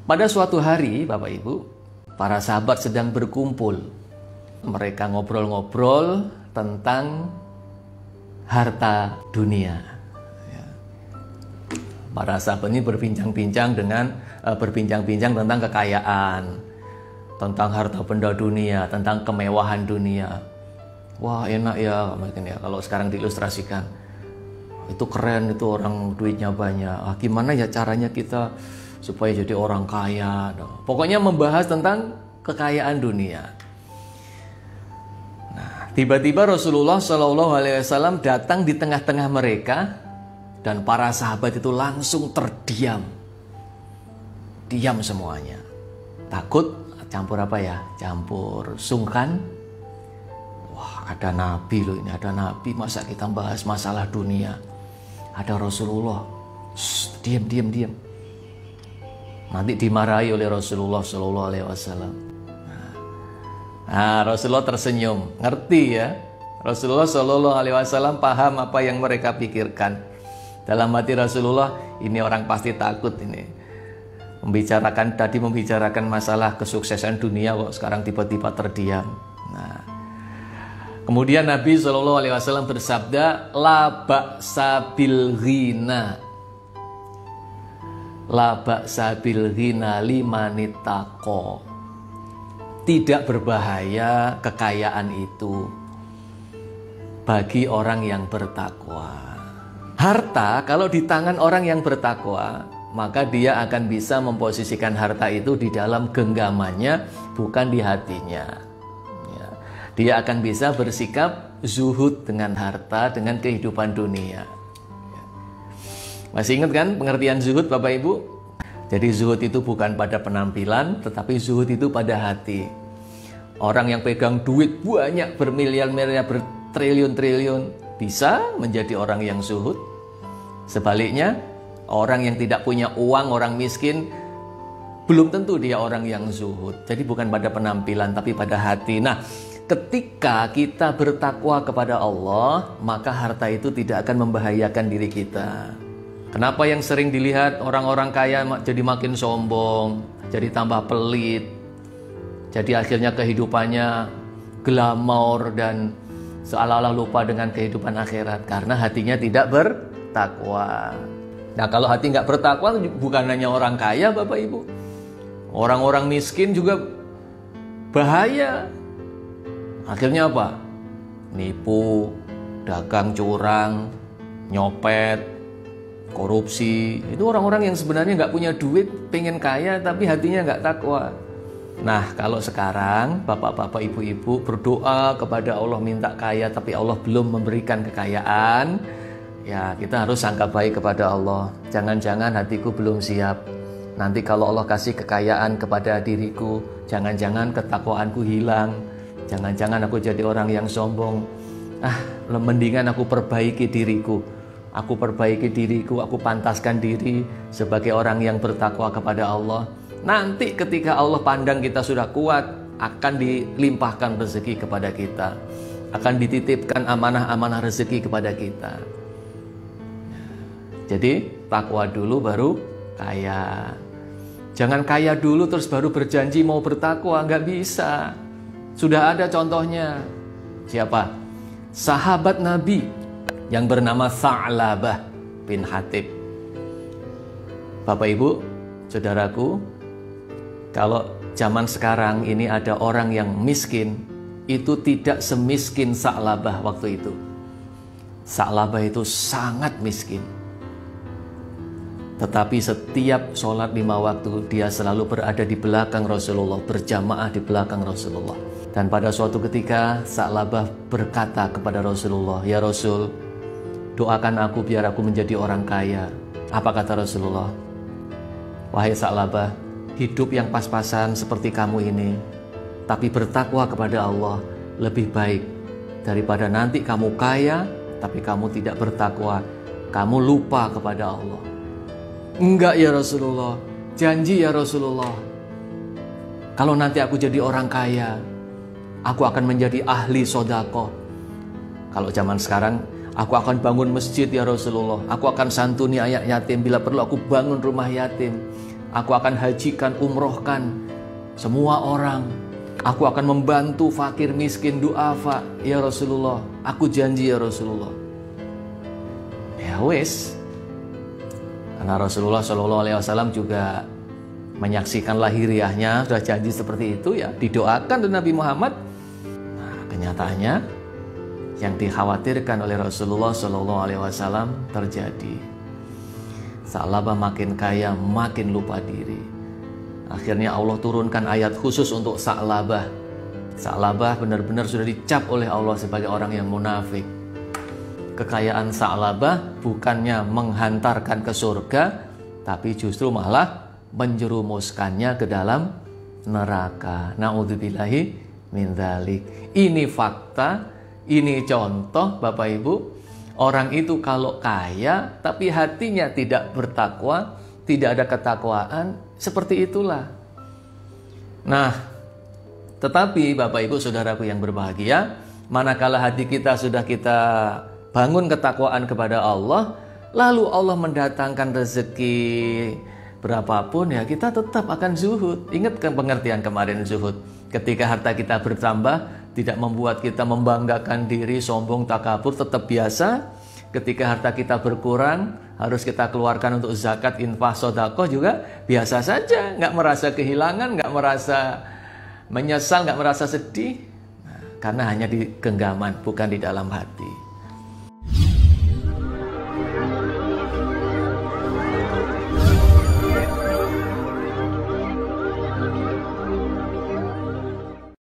Pada suatu hari, Bapak Ibu, para sahabat sedang berkumpul. Mereka ngobrol-ngobrol tentang harta dunia. Para sahabat ini berbincang-bincang tentang kekayaan, tentang harta benda dunia, tentang kemewahan dunia. Wah, enak ya, mungkin ya kalau sekarang diilustrasikan. Itu keren, itu orang duitnya banyak. Gimana ya caranya kita supaya jadi orang kaya? Pokoknya membahas tentang kekayaan dunia. Nah, tiba-tiba Rasulullah SAW datang di tengah-tengah mereka. Dan para sahabat itu langsung terdiam. Diam semuanya. Takut, campur apa ya? Campur sungkan. Wah, ada Nabi loh ini, ada Nabi. Masa kita bahas masalah dunia? Ada Rasulullah. Shh, diam. Nanti dimarahi oleh Rasulullah SAW. Nah, Rasulullah tersenyum. Ngerti ya? Rasulullah SAW paham apa yang mereka pikirkan. Dalam hati Rasulullah, ini orang pasti takut ini. Membicarakan masalah kesuksesan dunia kok sekarang tiba-tiba terdiam. Nah, kemudian Nabi SAW bersabda, la ba'sa bil ghina. La ba'sa bil ghina limanitaqo. Tidak berbahaya kekayaan itu bagi orang yang bertakwa. Harta kalau di tangan orang yang bertakwa, maka dia akan bisa memposisikan harta itu di dalam genggamannya, bukan di hatinya. Ya. Dia akan bisa bersikap zuhud dengan harta, dengan kehidupan dunia. Ya. Masih ingat kan pengertian zuhud Bapak Ibu? Jadi zuhud itu bukan pada penampilan, tetapi zuhud itu pada hati. Orang yang pegang duit banyak, bermiliar-miliar, bertriliun-triliun, bisa menjadi orang yang zuhud. Sebaliknya, orang yang tidak punya uang, orang miskin, belum tentu dia orang yang zuhud. Jadi bukan pada penampilan, tapi pada hati. Nah, ketika kita bertakwa kepada Allah, maka harta itu tidak akan membahayakan diri kita. Kenapa yang sering dilihat orang-orang kaya jadi makin sombong, jadi tambah pelit, jadi akhirnya kehidupannya glamor dan seolah-olah lupa dengan kehidupan akhirat karena hatinya tidak bertakwa. Nah, kalau hati nggak bertakwa bukan hanya orang kaya Bapak Ibu, orang-orang miskin juga bahaya. Akhirnya apa? Nipu, dagang curang, nyopet, korupsi. Itu orang-orang yang sebenarnya nggak punya duit, pengen kaya tapi hatinya nggak takwa. Nah, kalau sekarang bapak-bapak, ibu-ibu berdoa kepada Allah minta kaya tapi Allah belum memberikan kekayaan, ya kita harus sangka baik kepada Allah. Jangan-jangan hatiku belum siap. Nanti kalau Allah kasih kekayaan kepada diriku, jangan-jangan ketakwaanku hilang. Jangan-jangan aku jadi orang yang sombong. Mendingan aku perbaiki diriku. Aku perbaiki diriku, aku pantaskan diri sebagai orang yang bertakwa kepada Allah. Nanti ketika Allah pandang kita sudah kuat, akan dilimpahkan rezeki kepada kita. Akan dititipkan amanah-amanah rezeki kepada kita. Jadi takwa dulu baru kaya. Jangan kaya dulu terus baru berjanji mau bertakwa, nggak bisa. Sudah ada contohnya. Siapa? Sahabat Nabi yang bernama Sa'labah bin Hatib. Bapak Ibu, saudaraku, kalau zaman sekarang ini ada orang yang miskin, itu tidak semiskin Sa'labah waktu itu. Sa'labah itu sangat miskin. Tetapi setiap sholat 5 waktu, dia selalu berada di belakang Rasulullah, berjamaah di belakang Rasulullah. Dan pada suatu ketika, Sa'labah berkata kepada Rasulullah, "Ya Rasul, doakan aku biar aku menjadi orang kaya." Apa kata Rasulullah? "Wahai Sa'labah, hidup yang pas-pasan seperti kamu ini, tapi bertakwa kepada Allah lebih baik daripada nanti kamu kaya, tapi kamu tidak bertakwa, kamu lupa kepada Allah." "Enggak ya Rasulullah, janji ya Rasulullah. Kalau nanti aku jadi orang kaya, aku akan menjadi ahli sodaqah. Kalau zaman sekarang, aku akan bangun masjid ya Rasulullah. Aku akan santuni anak yatim, bila perlu aku bangun rumah yatim. Aku akan hajikan, umrohkan semua orang. Aku akan membantu fakir miskin duafa. Ya Rasulullah, aku janji ya Rasulullah. Ya wis. Karena Rasulullah SAW juga menyaksikan lahiriahnya, sudah janji seperti itu ya, didoakan oleh Nabi Muhammad. Nah, kenyataannya yang dikhawatirkan oleh Rasulullah SAW terjadi. Sa'labah makin kaya, makin lupa diri. Akhirnya Allah turunkan ayat khusus untuk Sa'labah. Sa'labah benar-benar sudah dicap oleh Allah sebagai orang yang munafik. Kekayaan Sa'labah bukannya menghantarkan ke surga, tapi justru malah menjerumuskannya ke dalam neraka. Na'udzubillahi min dzalik. Ini fakta, ini contoh Bapak Ibu. Orang itu kalau kaya tapi hatinya tidak bertakwa, tidak ada ketakwaan, seperti itulah. Nah, tetapi Bapak Ibu Saudaraku yang berbahagia, manakala hati kita sudah kita bangun ketakwaan kepada Allah, lalu Allah mendatangkan rezeki berapapun ya, kita tetap akan zuhud. Ingat kan pengertian kemarin zuhud. Ketika harta kita bertambah, tidak membuat kita membanggakan diri, sombong, takabur, tetap biasa. Ketika harta kita berkurang, harus kita keluarkan untuk zakat, infak, sedekah juga biasa saja. Nggak merasa kehilangan, nggak merasa menyesal, nggak merasa sedih. Nah, karena hanya di genggaman, bukan di dalam hati.